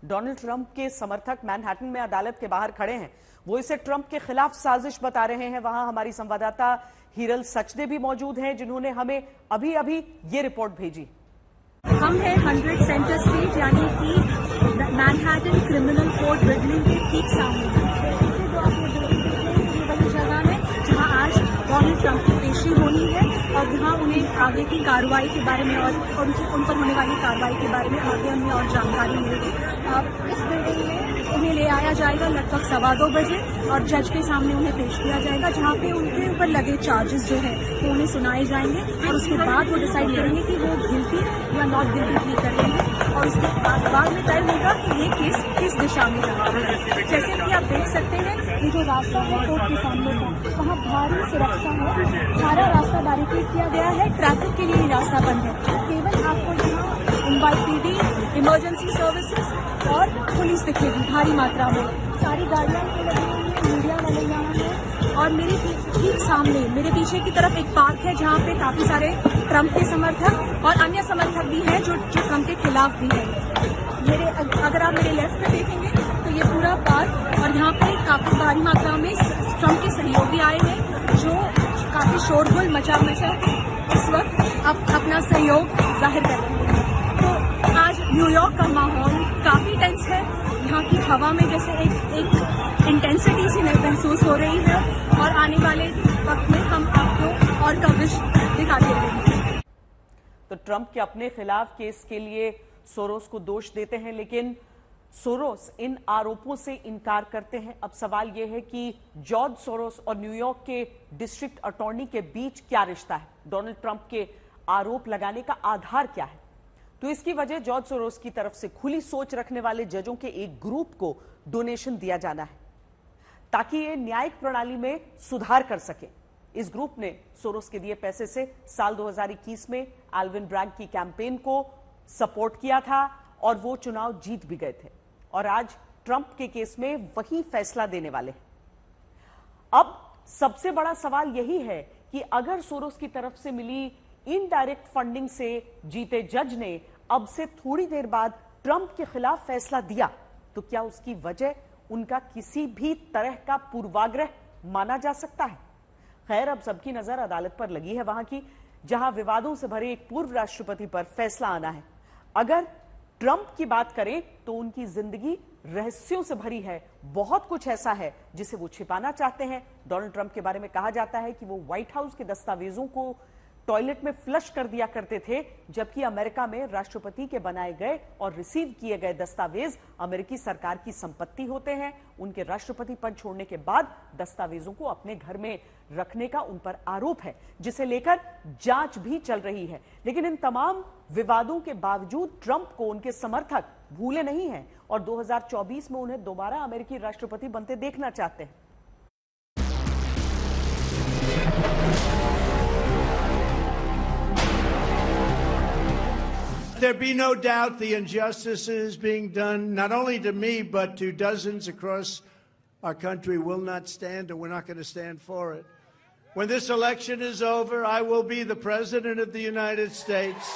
Donald Trump के समर्थक Manhattan में अदालत के बाहर खड़े हैं। वो इसे ट्रंप के खिलाफ साजिश बता रहे हैं। वहां हमारी संवाददाता हीरल सचदे भी मौजूद हैं, जिन्होंने हमें अभी अभी ये रिपोर्ट भेजी। हम हैं 100 सेंटर स्ट्रीट यानी कि मैनहट्टन क्रिमिनल कोर्ट बिल्डिंग के ठीक सामने। जो आप ये वही जगह है जहां आज डोनाल्ड ट्रंप की पेशी होनी है और जहां उन्हें आगे की कार्रवाई के बारे में और उन पर होने वाली कार्रवाई के बारे में आगे हमें और जानकारी मिलेगी। इस बिल्डिंग में उन्हें ले आया जाएगा लगभग 2:15 बजे और जज के सामने उन्हें पेश किया जाएगा, जहां पे उनके ऊपर लगे चार्जेस जो है वो उन्हें सुनाए जाएंगे और उसके बाद वो डिसाइड करेंगे कि वो गिल्टी या नॉट गिल्टी प्ली कर रहे हैं और उसके बाद में तय होगा कि ये केस किस दिशा में जा रहा है। जैसे कि आप देख सकते हैं ये जो रास्ता है कोर्ट के सामने का, वहाँ भारी सुरक्षा है, सारा रास्ता बैरिकेड किया गया है, ट्रैफिक के लिए रास्ता बंद है। केवल आपको यहाँ NYPD, इमरजेंसी सर्विसेज और पुलिस दिखेगी भारी मात्रा में। सारी गाड़ियाँ लगी हुई है, मीडिया वाले यहाँ है और मेरे ठीक सामने मेरे पीछे की तरफ एक पार्क है जहाँ पे काफी सारे ट्रंप के समर्थक और अन्य समर्थक भी हैं जो ट्रंप के खिलाफ भी हैं। अगर आप मेरे लेफ्ट में देखेंगे तो ये पूरा पार्क और यहाँ पे काफी भारी मात्रा में ट्रंप के सहयोगी आए हैं जो काफी शोरगुल मचा इस वक्त अपना सहयोग जाहिर कर रहे हैं। तो आज न्यूयॉर्क का माहौल काफी टेंस है। यहाँ की हवा में जैसे एक इंटेंसिटी सी महसूस हो रही है और आने वाले वक्त में हम आपको और कवरेज दिखाते रहेंगे। तो ट्रंप के अपने खिलाफ केस के लिए सोरोस को दोष देते हैं, लेकिन सोरोस इन आरोपों से इनकार करते हैं। अब सवाल यह है कि जॉर्ज सोरोस और न्यूयॉर्क के डिस्ट्रिक्ट अटॉर्नी के बीच क्या रिश्ता है, डोनाल्ड ट्रंप के आरोप लगाने का आधार क्या है। तो इसकी वजह जॉर्ज सोरोस की तरफ से खुली सोच रखने वाले जजों के एक ग्रुप को डोनेशन दिया जाना है ताकि ये न्यायिक प्रणाली में सुधार कर सके। इस ग्रुप ने सोरोस के दिए पैसे से साल 2021 में एल्विन ब्रैग की कैंपेन को सपोर्ट किया था और वो चुनाव जीत भी गए थे और आज ट्रंप के केस में वही फैसला देने वाले हैं। अब सबसे बड़ा सवाल यही है कि अगर सोरोस की तरफ से मिली इनडायरेक्ट फंडिंग से जीते जज ने अब से थोड़ी देर बाद ट्रंप के खिलाफ फैसला दिया तो क्या उसकी वजह उनका किसी भी तरह का पूर्वाग्रह माना जा सकता है। खैर, अब सबकी नजर अदालत पर लगी है वहां की, जहां विवादों से भरे एक पूर्व राष्ट्रपति पर फैसला आना है। अगर ट्रंप की बात करें तो उनकी जिंदगी रहस्यों से भरी है। बहुत कुछ ऐसा है जिसे वो छिपाना चाहते हैं। डोनाल्ड ट्रंप के बारे में कहा जाता है कि वो व्हाइट हाउस के दस्तावेजों को टॉयलेट में फ्लश कर दिया करते थे, जबकि अमेरिका में राष्ट्रपति के बनाए गए और रिसीव किए गए दस्तावेज अमेरिकी सरकार की संपत्ति होते हैं। उनके राष्ट्रपति पद छोड़ने के बाद दस्तावेजों को अपने घर में रखने का उन पर आरोप है, जिसे लेकर जांच भी चल रही है। लेकिन इन तमाम विवादों के बावजूद ट्रंप को उनके समर्थक भूले नहीं हैं और 2024 में उन्हें दोबारा अमेरिकी राष्ट्रपति बनते देखना चाहते हैं। There be no doubt the injustices being done not only to me but to dozens across our country will not stand, and we're not going to stand for it. When this election is over, I will be the President of the United States.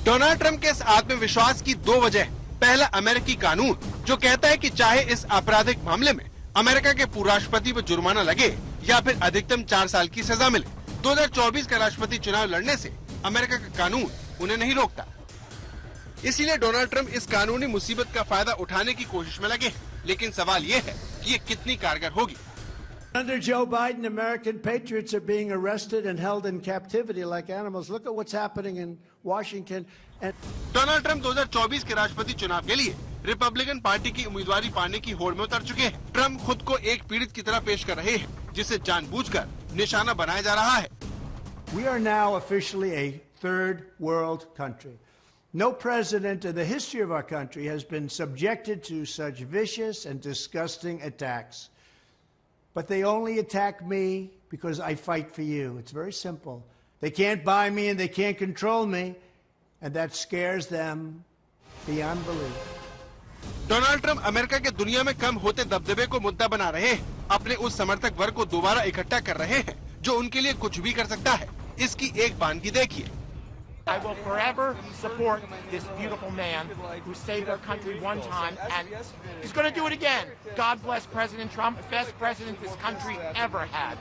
Donald Trump के इस आत्मविश्वास की दो वजह। पहला, अमेरिकी कानून जो कहता है कि चाहे इस आपराधिक मामले में अमेरिका के पूर्व राष्ट्रपति पर जुर्माना लगे या फिर अधिकतम 4 साल की सजा मिले, 2024 का राष्ट्रपति चुनाव लड़ने से अमेरिका का कानून उन्हें नहीं रोकता। इसीलिए डोनाल्ड ट्रंप इस कानूनी मुसीबत का फायदा उठाने की कोशिश में लगे हैं। लेकिन सवाल ये है कि ये कितनी कारगर होगी। Under Joe Biden, American patriots are being arrested and held in captivity like animals. Look at what's happening in Washington. Donald Trump 2024 के राष्ट्रपति चुनाव के लिए रिपब्लिकन पार्टी की उम्मीदवारी पाने की होड़ में उतर चुके हैं। ट्रंप खुद को एक पीड़ित की तरह पेश कर रहे हैं, जिसे जानबूझकर निशाना बनाया जा रहा है। We are now officially a third world country. No president in the history of our country has been subjected to such vicious and disgusting attacks. But they only attack me because I fight for you. It's very simple. They can't buy me and they can't control me, and that scares them beyond belief. Donald Trump America के दुनिया में कम होते दबदबे को मुद्दा बना रहे हैं। अपने उस समर्थक वर्ग को दोबारा इकट्ठा कर रहे हैं जो उनके लिए कुछ भी कर सकता है। इसकी एक बानगी देखिए। I will forever support this beautiful man who saved our country one time, and he's going to do it again. God bless President Trump, best president this country ever had.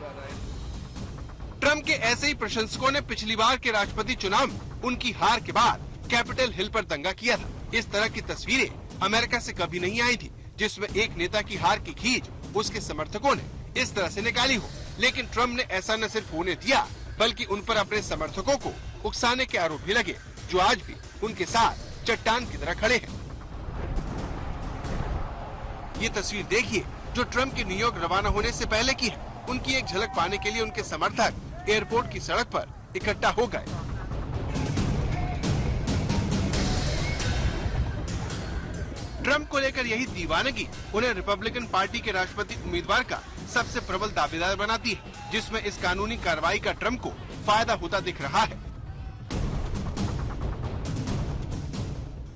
Trump के ऐसे ही प्रशंसकों ने पिछली बार के राष्ट्रपति चुनाव में उनकी हार के बाद कैपिटल हिल पर दंगा किया था। इस तरह की तस्वीरें अमेरिका से कभी नहीं आई थी, जिसमें एक नेता की हार की खींच उसके समर्थकों ने इस तरह से निकाली हो। लेकिन ट्रम्प ने ऐसा न सिर्फ होने दिया, बल्कि उन पर अपने समर्थकों को उकसाने के आरोप भी लगे, जो आज भी उनके साथ चट्टान की तरह खड़े हैं। ये तस्वीर देखिए जो ट्रम्प के न्यूयॉर्क रवाना होने से पहले की है। उनकी एक झलक पाने के लिए उनके समर्थक एयरपोर्ट की सड़क पर इकट्ठा हो गए। ट्रम्प को लेकर यही दीवानगी उन्हें रिपब्लिकन पार्टी के राष्ट्रपति उम्मीदवार का सबसे प्रबल दावेदार बनाती है, जिसमें इस कानूनी कार्रवाई का ट्रम्प को फायदा होता दिख रहा है।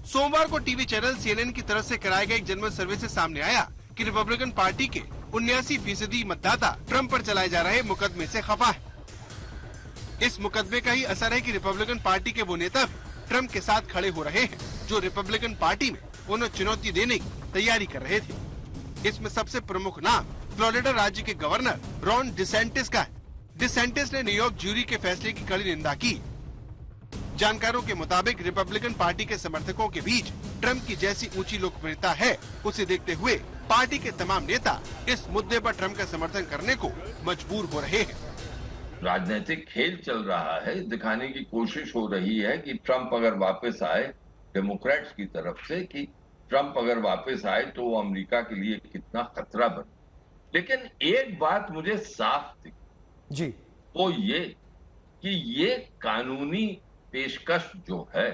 सोमवार को टीवी चैनल CNN की तरफ से कराए गए एक जनमत सर्वे से सामने आया कि रिपब्लिकन पार्टी के 79% मतदाता ट्रम्प पर चलाए जा रहे मुकदमे से खफा है। इस मुकदमे का ही असर है कि रिपब्लिकन पार्टी के वो नेता भी ट्रम्प के साथ खड़े हो रहे हैं, जो रिपब्लिकन पार्टी में उन्हें चुनौती देने की तैयारी कर रहे थे। इसमें सबसे प्रमुख नाम फ्लोरिडा राज्य के गवर्नर रॉन डिसेंटिस का है। डिसेंटिस ने न्यूयॉर्क ज्यूरी के फैसले की कड़ी निंदा की। जानकारों के मुताबिक रिपब्लिकन पार्टी के समर्थकों के बीच ट्रम्प की जैसी ऊंची लोकप्रियता है, उसे देखते हुए पार्टी के तमाम नेता इस मुद्दे पर ट्रम्प का समर्थन करने को मजबूर हो रहे हैं। राजनीतिक खेल चल रहा है, दिखाने की कोशिश हो रही है कि ट्रम्प अगर वापस आए डेमोक्रेट्स की तरफ से, कि ट्रम्प अगर वापस आए तो वो अमेरिका के लिए कितना खतरा बने। लेकिन एक बात मुझे साफ दिखी जी, वो ये कि ये कानूनी पेशकश जो है,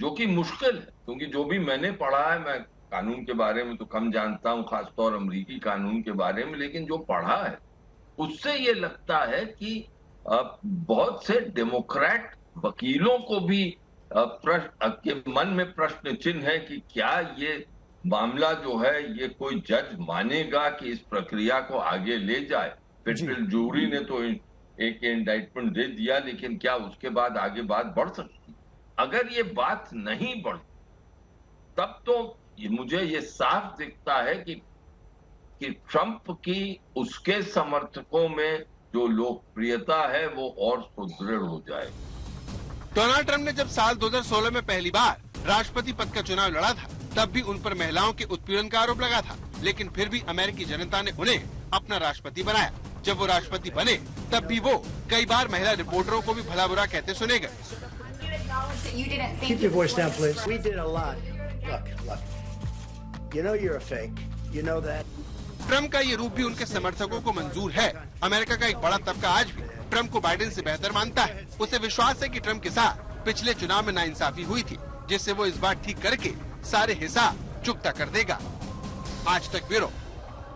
जो कि मुश्किल है, क्योंकि जो भी मैंने पढ़ा है, मैं कानून के बारे में तो कम जानता हूं, खासतौर अमेरिकी कानून के बारे में, लेकिन जो पढ़ा है उससे ये लगता है कि बहुत से डेमोक्रेट वकीलों को भी के मन में प्रश्न चिन्ह है कि क्या ये मामला जो है ये कोई जज मानेगा कि इस प्रक्रिया को आगे ले जाए। फेडरल जूरी ने तो एक इंडाइटमेंट दे दिया, लेकिन क्या उसके बाद आगे बात बढ़ सकती? अगर ये बात नहीं बढ़ती तब तो मुझे ये साफ दिखता है कि ट्रम्प की उसके समर्थकों में जो लोकप्रियता है वो और सुदृढ़ हो जाए। डोनाल्ड ट्रम्प ने जब साल 2016 में पहली बार राष्ट्रपति पद का चुनाव लड़ा था, तब भी उन पर महिलाओं के उत्पीड़न का आरोप लगा था, लेकिन फिर भी अमेरिकी जनता ने उन्हें अपना राष्ट्रपति बनाया। जब वो राष्ट्रपति बने, तब भी वो कई बार महिला रिपोर्टरों को भी भला बुरा कहते सुने गए। Keep your voice down, please. We did a lot. Look. You know you're a fake. You know that. Trump का ये रूप भी उनके समर्थकों को मंजूर है। अमेरिका का एक बड़ा तबका आज भी ट्रम्प को बाइडेन से बेहतर मानता है। उसे विश्वास है कि ट्रम्प के साथ पिछले चुनाव में नाइंसाफी हुई थी, जिससे वो इस बार ठीक करके सारे हिसाब चुकता कर देगा। आज तक ब्यूरो।